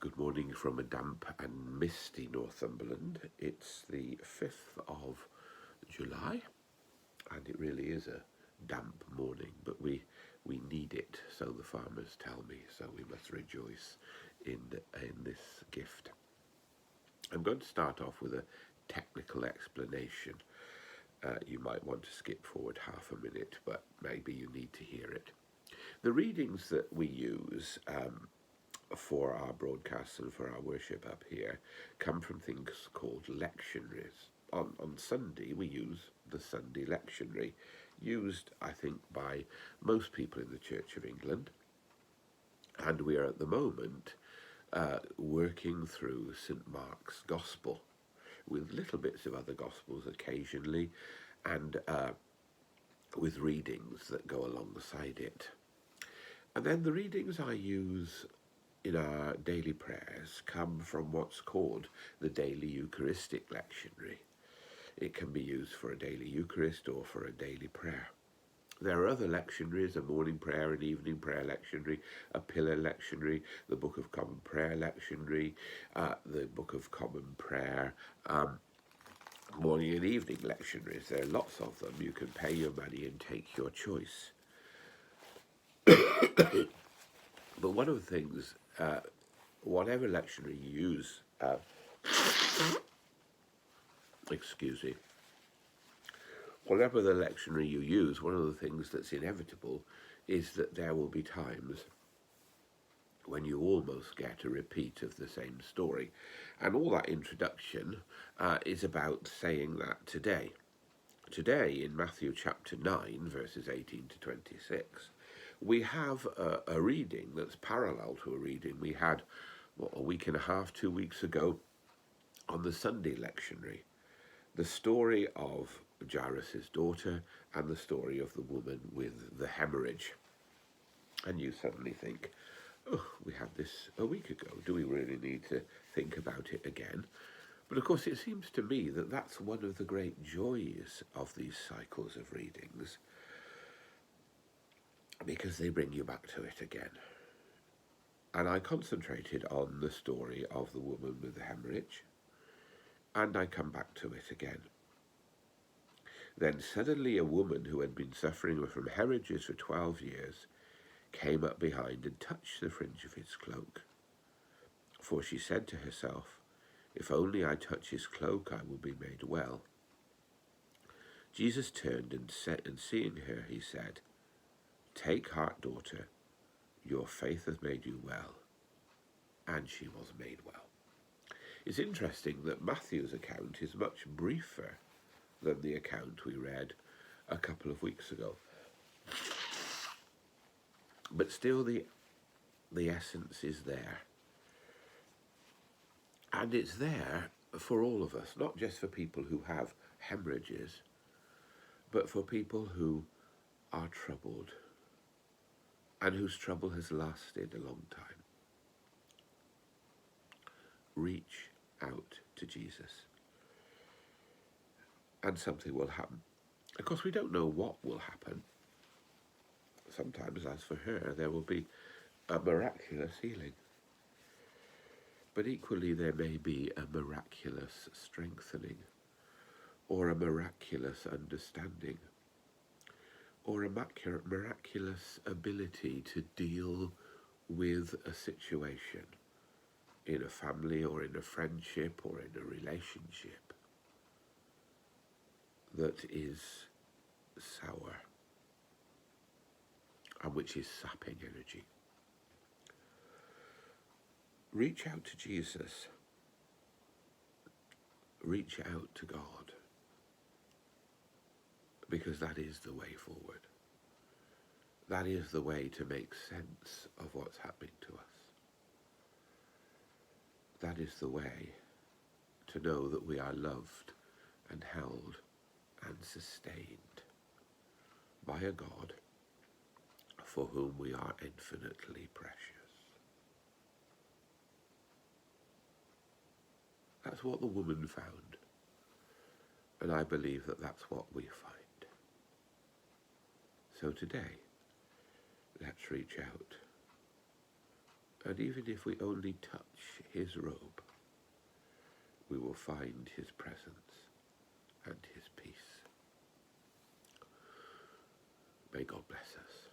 Good morning from a damp and misty Northumberland. It's the 5th of July, and it really is a damp morning, but we need it, so the farmers tell me, so we must rejoice in this gift. I'm going to start off with a technical explanation. You might want to skip forward half a minute, but maybe you need to hear it. The readings that we use for our broadcasts and for our worship up here come from things called lectionaries. On Sunday, we use the Sunday lectionary, used, I think, by most people in the Church of England. And we are at the moment working through St. Mark's Gospel, with little bits of other Gospels occasionally, and with readings that go alongside it. And then the readings I use in our daily prayers come from what's called the Daily Eucharistic Lectionary. It can be used for a daily Eucharist or for a daily prayer. There are other lectionaries, a morning prayer, an evening prayer lectionary, a pillar lectionary, the Book of Common Prayer lectionary, the Book of Common Prayer, morning and evening lectionaries. There are lots of them. You can pay your money and take your choice. But one of the things, whatever lectionary you use, excuse me, whatever the lectionary you use, one of the things that's inevitable is that there will be times when you almost get a repeat of the same story. And all that introduction is about saying that today. Today, in Matthew chapter 9, verses 18 to 26, we have a reading that's parallel to a reading we had a week and a half, 2 weeks ago on the Sunday lectionary. The story of Jairus' daughter and the story of the woman with the hemorrhage. And you suddenly think, oh, we had this a week ago. Do we really need to think about it again? But of course, it seems to me that that's one of the great joys of these cycles of readings, because they bring you back to it again. And I concentrated on the story of the woman with the hemorrhage, and I come back to it again. Then suddenly a woman who had been suffering from hemorrhages for 12 years came up behind and touched the fringe of his cloak. For she said to herself, if only I touch his cloak, I will be made well. Jesus turned and seeing her, he said, take heart, daughter, your faith has made you well. And she was made well. It's interesting that Matthew's account is much briefer than the account we read a couple of weeks ago. But still the essence is there. And it's there for all of us, not just for people who have hemorrhages, but for people who are troubled and whose trouble has lasted a long time. Reach out to Jesus, and something will happen. Of course, we don't know what will happen. Sometimes, as for her, there will be a miraculous healing. But equally, there may be a miraculous strengthening, or a miraculous understanding, or a miraculous ability to deal with a situation in a family or in a friendship or in a relationship that is sour and which is sapping energy. Reach out to Jesus. Reach out to God, because that is the way forward. That is the way to make sense of what's happening to us. That is the way to know that we are loved and held and sustained by a God for whom we are infinitely precious. That's what the woman found, and I believe that that's what we find. So today, let's reach out And even if we only touch his robe, we will find his presence and his peace. May God bless us.